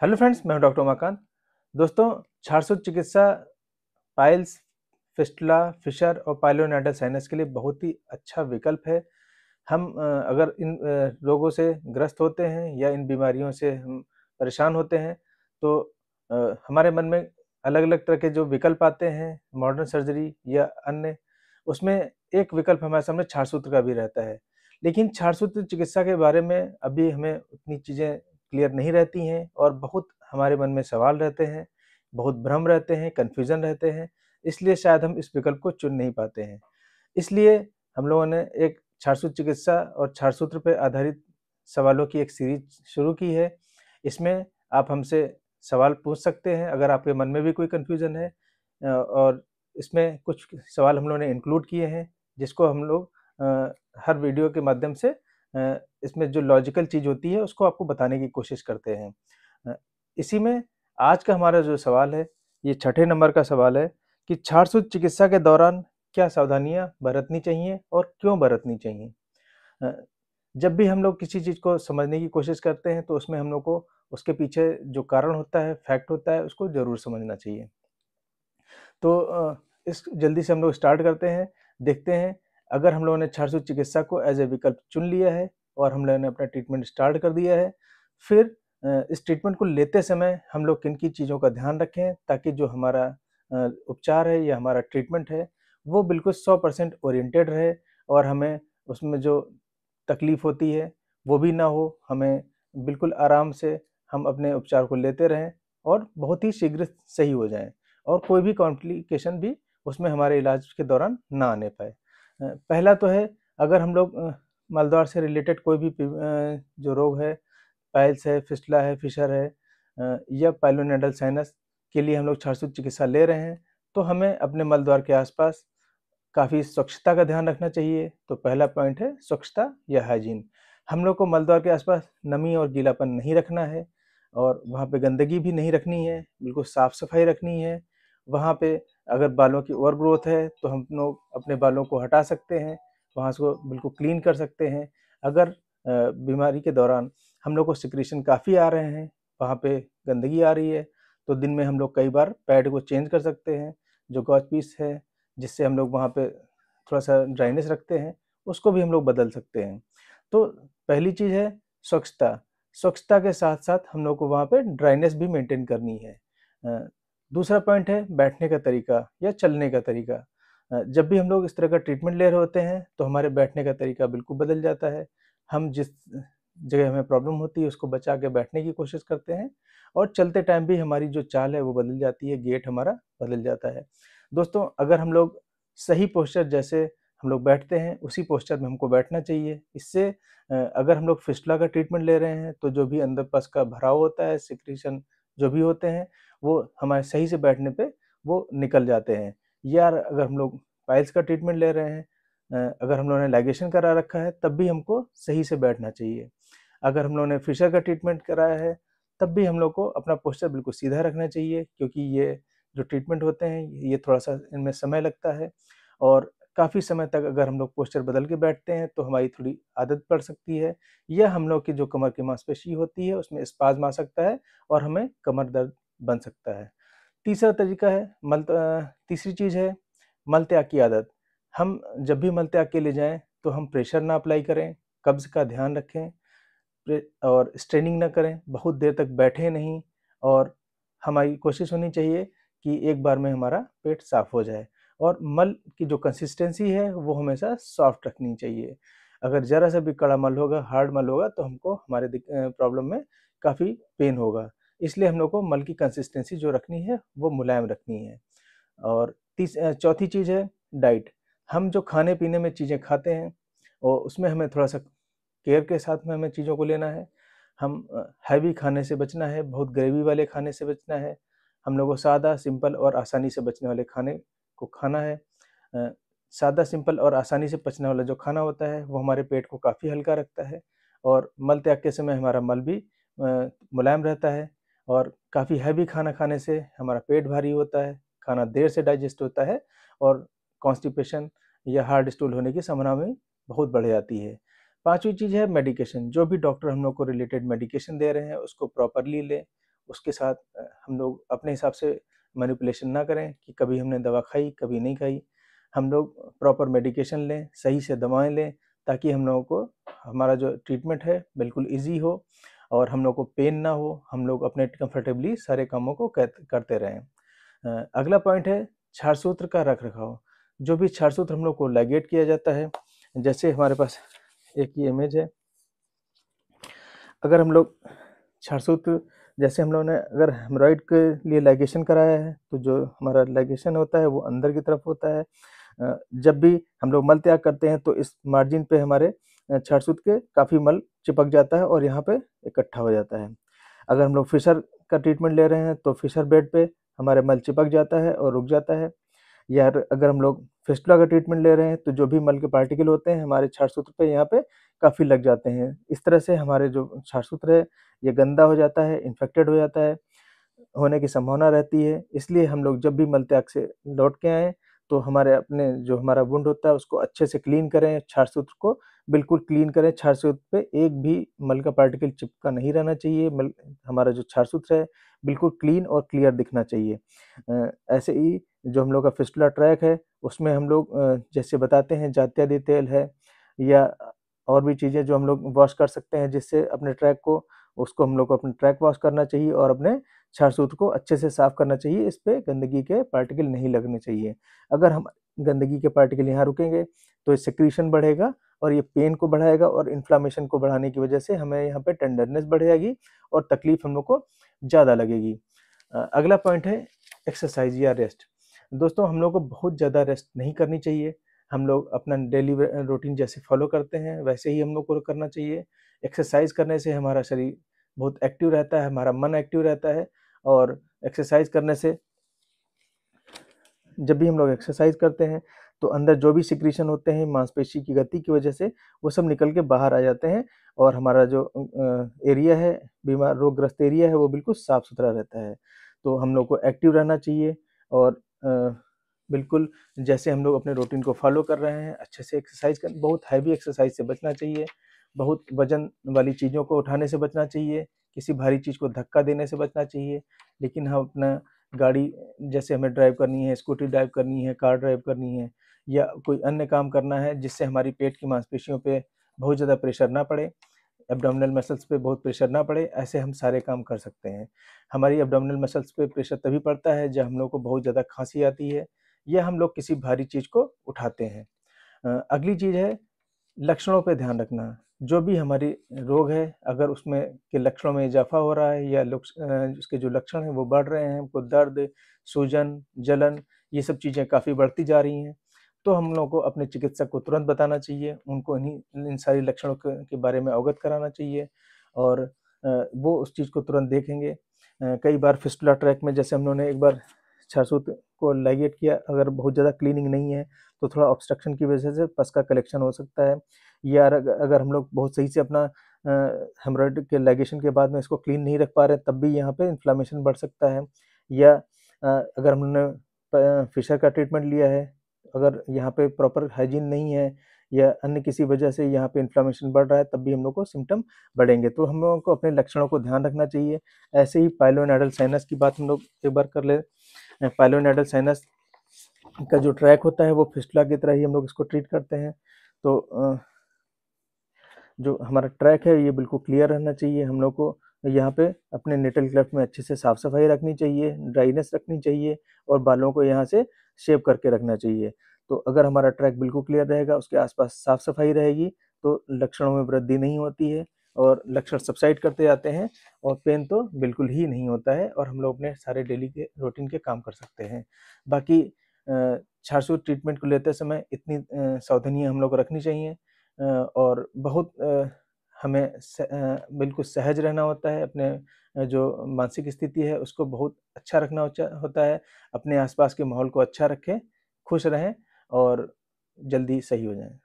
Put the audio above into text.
Hello friends, मैं हूं doctor Umakant. दोस्तों, छारसूत्र चिकित्सा पाइल्स, फिस्टुला, फिशर और पाइलोनेडल साइनस के लिए बहुत ही अच्छा विकल्प है। हम अगर इन रोगों से ग्रस्त होते हैं या इन बीमारियों से हम परेशान होते हैं, तो हमारे मन में अलग-अलग तरह के जो विकल्प आते हैं, मॉडर्न सर्जरी या अन्य, उसमें एक विकल्प हमारे सामने छारसूत्र का भी रहता है। लेकिन छारसूत्र चिकित्सा के बारे में अभी हमें उतनी चीज़ें क्लियर नहीं रहती हैं और बहुत हमारे मन में सवाल रहते हैं, बहुत भ्रम रहते हैं, कन्फ्यूज़न रहते हैं, इसलिए शायद हम इस विकल्प को चुन नहीं पाते हैं। इसलिए हम लोगों ने एक छारसूत्र चिकित्सा और छारसूत्र पे आधारित सवालों की एक सीरीज शुरू की है। इसमें आप हमसे सवाल पूछ सकते हैं अगर आपके मन में भी कोई कन्फ्यूज़न है, और इसमें कुछ सवाल हम लोगों ने इंक्लूड किए हैं, जिसको हम लोग हर वीडियो के माध्यम से इसमें जो लॉजिकल चीज़ होती है उसको आपको बताने की कोशिश करते हैं। इसी में आज का हमारा जो सवाल है, ये छठे नंबर का सवाल है कि छारसूत्र चिकित्सा के दौरान क्या सावधानियाँ बरतनी चाहिए और क्यों बरतनी चाहिए? अ, जब भी हम लोग किसी चीज़ को समझने की कोशिश करते हैं, तो उसमें हम लोग को उसके पीछे जो कारण होता है, फैक्ट होता है, उसको ज़रूर समझना चाहिए। तो इस जल्दी से हम लोग स्टार्ट करते हैं, देखते हैं अगर हम लोगों ने छारसूत्र चिकित्सा को एज़ ए विकल्प चुन लिया है और हम लोगों ने अपना ट्रीटमेंट स्टार्ट कर दिया है, फिर इस ट्रीटमेंट को लेते समय हम लोग किन-किन चीज़ों का ध्यान रखें ताकि जो हमारा उपचार है या हमारा ट्रीटमेंट है, वो बिल्कुल 100% ओरिएंटेड रहे और हमें उसमें जो तकलीफ़ होती है, वो भी ना हो। हमें बिल्कुल आराम से हम अपने उपचार को लेते रहें और बहुत ही शीघ्र सही हो जाएँ और कोई भी कॉम्प्लिकेशन भी उसमें हमारे इलाज के दौरान ना आने पाए। पहला तो है, अगर हम लोग मलद्वार से रिलेटेड कोई भी जो रोग है, पाइल्स है, फिस्टुला है, फिशर है, या पाइलोनेडल साइनस के लिए हम लोग छारसूत्र चिकित्सा ले रहे हैं, तो हमें अपने मलद्वार के आसपास काफ़ी स्वच्छता का ध्यान रखना चाहिए। तो पहला पॉइंट है स्वच्छता या हाइजीन। हम लोग को मलद्वार के आसपास नमी और गीलापन नहीं रखना है और वहाँ पे गंदगी भी नहीं रखनी है, बिल्कुल साफ-सफाई रखनी है। वहाँ पे अगर बालों की ओवर ग्रोथ है, तो हम लोग अपने बालों को हटा सकते हैं, वहाँ उसको बिल्कुल क्लीन कर सकते हैं। अगर बीमारी के दौरान हम लोग को सिक्रीशन काफ़ी आ रहे हैं, वहाँ पे गंदगी आ रही है, तो दिन में हम लोग कई बार पैड को चेंज कर सकते हैं। जो गॉच पीस है, जिससे हम लोग वहाँ पे थोड़ा-सा ड्राइनेस रखते हैं, उसको भी हम लोग बदल सकते हैं। तो पहली चीज़ है स्वच्छता। स्वच्छता के साथ-साथ हम लोग को वहाँ पे ड्राइनेस भी मेंटेन करनी है। दूसरा पॉइंट है बैठने का तरीका या चलने का तरीका। जब भी हम लोग इस तरह का ट्रीटमेंट ले रहे होते हैं, तो हमारे बैठने का तरीका बिल्कुल बदल जाता है। हम जिस जगह हमें प्रॉब्लम होती है, उसको बचा के बैठने की कोशिश करते हैं और चलते टाइम भी हमारी जो चाल है, वो बदल जाती है, गेट हमारा बदल जाता है। दोस्तों, अगर हम लोग सही पोस्चर जैसे हम लोग बैठते हैं, उसी पोस्चर में हमको बैठना चाहिए। इससे अगर हम लोग फिस्टुला का ट्रीटमेंट ले रहे हैं, तो जो भी अंदर पस का भराव होता है, सिक्रीशन जो भी होते हैं, वो हमारे सही से बैठने पे वो निकल जाते हैं। या अगर हम लोग पाइल्स का ट्रीटमेंट ले रहे हैं, अगर हम लोगों ने लाइगेशन करा रखा है, तब भी हमको सही से बैठना चाहिए। अगर हम लोगों ने फिशर का ट्रीटमेंट कराया है, तब भी हम लोग को अपना पोस्चर बिल्कुल सीधा रखना चाहिए, क्योंकि ये जो ट्रीटमेंट होते हैं, ये थोड़ा-सा इनमें समय लगता है और काफ़ी समय तक अगर हम लोग पोस्चर बदल के बैठते हैं, तो हमारी थोड़ी आदत पड़ सकती है या हम लोग की जो कमर की मांसपेशी होती है, उसमें स्पाज़्म आ सकता है और हमें कमर दर्द बन सकता है। तीसरा तरीका है तीसरी चीज़ है मल त्याग की आदत। हम जब भी मल त्याग के लिए जाएँ, तो हम प्रेशर ना अप्लाई करें, कब्ज़ का ध्यान रखें, और स्ट्रेनिंग ना करें, बहुत देर तक बैठें नहीं और हमारी कोशिश होनी चाहिए कि एक बार में हमारा पेट साफ़ हो जाए और मल की जो कंसिस्टेंसी है, वो हमेशा सॉफ्ट रखनी चाहिए। अगर ज़रा-सा भी कड़ा मल होगा, हार्ड मल होगा, तो हमको हमारे प्रॉब्लम में काफ़ी पेन होगा। इसलिए हम लोग को मल की कंसिस्टेंसी जो रखनी है, वो मुलायम रखनी है। और चौथी चीज़ है डाइट। हम जो खाने-पीने में चीज़ें खाते हैं, और उसमें हमें थोड़ा-सा केयर के साथ में हमें चीज़ों को लेना है। हम हैवी खाने से बचना है, बहुत ग्रेवी वाले खाने से बचना है। हम लोग को सादा, सिंपल और आसानी से बचने वाले खाने को खाना है। अ, सादा, सिंपल और आसानी से पचने वाला जो खाना होता है, वो हमारे पेट को काफ़ी हल्का रखता है और मल त्याग के समय हमारा मल भी मुलायम रहता है और काफ़ी हैवी खाना खाने से हमारा पेट भारी होता है, खाना देर से डाइजेस्ट होता है और कॉन्स्टिपेशन या हार्ड स्टूल होने की संभावना भी बहुत बढ़ जाती है। पाँचवीं चीज़ है मेडिकेशन। जो भी डॉक्टर हम लोग को रिलेटेड मेडिकेशन दे रहे हैं, उसको प्रॉपरली लें उसके साथ हम लोग अपने हिसाब से मैनिपुलेशन ना करें कि कभी हमने दवा खाई, कभी नहीं खाई। हम लोग प्रॉपर मेडिकेशन लें, सही से दवाएँ लें, ताकि हम लोगों को हमारा जो ट्रीटमेंट है बिल्कुल ईज़ी हो और हम लोग को पेन ना हो, हम लोग अपने कंफर्टेबली सारे कामों को करते रहें। अगला पॉइंट है क्षारसूत्र का रख-रखाव। जो भी क्षारसूत्र हम लोग को लाइगेट किया जाता है, जैसे हमारे पास एक ये इमेज है। अगर हम लोग क्षारसूत्र, जैसे हम लोगों ने अगर हेमरॉइड के लिए लाइगेशन कराया है, तो जो हमारा लाइगेशन होता है वो अंदर की तरफ होता है। जब भी हम लोग मल त्याग करते हैं तो इस मार्जिन पे हमारे क्षारसूत्र के काफ़ी मल चिपक जाता है और यहाँ पे इकट्ठा हो जाता है। अगर हम लोग फिशर का ट्रीटमेंट ले रहे हैं तो फिशर बेड पे हमारे मल चिपक जाता है और रुक जाता है। या अगर हम लोग फिस्टुला का ट्रीटमेंट ले रहे हैं तो जो भी मल के पार्टिकल होते हैं हमारे क्षारसूत्र पे यहाँ पे काफ़ी लग जाते हैं। इस तरह से हमारे जो क्षारसूत्र है ये गंदा हो जाता है, इन्फेक्टेड हो जाता है, होने की संभावना रहती है। इसलिए हम लोग जब भी मल त्याग से लौट के आएँ तो हमारे अपने जो हमारा वुंड होता है उसको अच्छे से क्लीन करें, क्षारसूत्र को बिल्कुल क्लीन करें। क्षारसूत्र पे एक भी मल का पार्टिकल चिपका नहीं रहना चाहिए। हमारा जो क्षारसूत्र है बिल्कुल क्लीन और क्लियर दिखना चाहिए। ऐसे ही जो हम लोग का फिस्टुला ट्रैक है उसमें हम लोग जैसे बताते हैं जात्यादी तेल है या और भी चीज़ें जो हम लोग वॉश कर सकते हैं, जिससे अपने ट्रैक को उसको हम लोग को अपना ट्रैक वॉश करना चाहिए और अपने क्षारसूत्र को अच्छे से साफ करना चाहिए। इस पे गंदगी के पार्टिकल नहीं लगने चाहिए। अगर हम गंदगी के पार्टिकल यहाँ रुकेंगे तो सेक्रीशन बढ़ेगा और ये पेन को बढ़ाएगा और इन्फ्लेमेशन को बढ़ाने की वजह से हमें यहाँ पे टेंडरनेस बढ़ जाएगी और तकलीफ हम लोग को ज़्यादा लगेगी। अगला पॉइंट है एक्सरसाइज या रेस्ट। दोस्तों हम लोग को बहुत ज़्यादा रेस्ट नहीं करनी चाहिए। हम लोग अपना डेली रूटीन जैसे फॉलो करते हैं वैसे ही हम लोग को करना चाहिए। एक्सरसाइज करने से हमारा शरीर बहुत एक्टिव रहता है, हमारा मन एक्टिव रहता है और एक्सरसाइज करने से जब भी हम लोग एक्सरसाइज करते हैं तो अंदर जो भी सिक्रीशन होते हैं मांसपेशी की गति की वजह से वो सब निकल के बाहर आ जाते हैं और हमारा जो एरिया है, बीमार रोगग्रस्त एरिया है, वो बिल्कुल साफ सुथरा रहता है। तो हम लोग को एक्टिव रहना चाहिए और बिल्कुल जैसे हम लोग अपने रूटीन को फॉलो कर रहे हैं अच्छे से एक्सरसाइज कर, बहुत हैवी एक्सरसाइज से बचना चाहिए, बहुत वजन वाली चीज़ों को उठाने से बचना चाहिए, किसी भारी चीज़ को धक्का देने से बचना चाहिए। लेकिन हम अपना गाड़ी जैसे हमें ड्राइव करनी है, स्कूटी ड्राइव करनी है, कार ड्राइव करनी है या कोई अन्य काम करना है जिससे हमारी पेट की मांसपेशियों पे बहुत ज़्यादा प्रेशर ना पड़े, एब्डोमिनल मसल्स पे बहुत प्रेशर ना पड़े, ऐसे हम सारे काम कर सकते हैं। हमारी एब्डोमिनल मसल्स पे प्रेशर तभी पड़ता है जब हम लोग को बहुत ज़्यादा खाँसी आती है या हम लोग किसी भारी चीज़ को उठाते हैं। अगली चीज़ है लक्षणों पे ध्यान रखना। जो भी हमारी रोग है अगर उसमें के लक्षणों में इज़ाफ़ा हो रहा है या उसके जो लक्षण हैं वो बढ़ रहे हैं, हमको दर्द, सूजन, जलन ये सब चीज़ें काफ़ी बढ़ती जा रही हैं, तो हम लोगों को अपने चिकित्सक को तुरंत बताना चाहिए। उनको इन सारी लक्षणों के बारे में अवगत कराना चाहिए और वो उस चीज़ को तुरंत देखेंगे। कई बार फिस्टुला ट्रैक में जैसे हम लोगों ने एक बार क्षारसूत्र को लाइगेट किया, अगर बहुत ज़्यादा क्लीनिंग नहीं है तो थोड़ा ऑब्स्ट्रक्शन की वजह से पस का कलेक्शन हो सकता है। या अगर हम लोग बहुत सही से अपना हेमरॉइड के लाइगेशन के बाद में इसको क्लीन नहीं रख पा रहे हैं तब भी यहाँ पे इन्फ्लेमेशन बढ़ सकता है। या अगर हमने फिशर का ट्रीटमेंट लिया है, अगर यहाँ पे प्रॉपर हाइजीन नहीं है या अन्य किसी वजह से यहाँ पे इन्फ्लेमेशन बढ़ रहा है तब भी हम लोग को सिम्पटम बढ़ेंगे। तो हम लोगों को अपने लक्षणों को ध्यान रखना चाहिए। ऐसे ही पाइलोनेडल साइनस की बात हम लोग एक बार कर ले। पाइलोनेडल साइनस का जो ट्रैक होता है वो फिस्टुला की तरह ही हम लोग इसको ट्रीट करते हैं। तो जो हमारा ट्रैक है ये बिल्कुल क्लियर रहना चाहिए। हम लोग को यहाँ पे अपने नेटल क्लेफ्ट में अच्छे से साफ सफाई रखनी चाहिए, ड्राइनेस रखनी चाहिए और बालों को यहाँ से शेव करके रखना चाहिए। तो अगर हमारा ट्रैक बिल्कुल क्लियर रहेगा, उसके आसपास साफ सफाई रहेगी तो लक्षणों में वृद्धि नहीं होती है और लक्षण सबसाइड करते जाते हैं और पेन तो बिल्कुल ही नहीं होता है और हम लोग अपने सारे डेली के रूटीन के काम कर सकते हैं। बाकी क्षारसूत्र ट्रीटमेंट को लेते समय इतनी सावधानियाँ हम लोग को रखनी चाहिए और बहुत हमें बिल्कुल सहज रहना होता है। अपने जो मानसिक स्थिति है उसको बहुत अच्छा रखना होता है। अपने आसपास के माहौल को अच्छा रखें, खुश रहें और जल्दी सही हो जाएँ।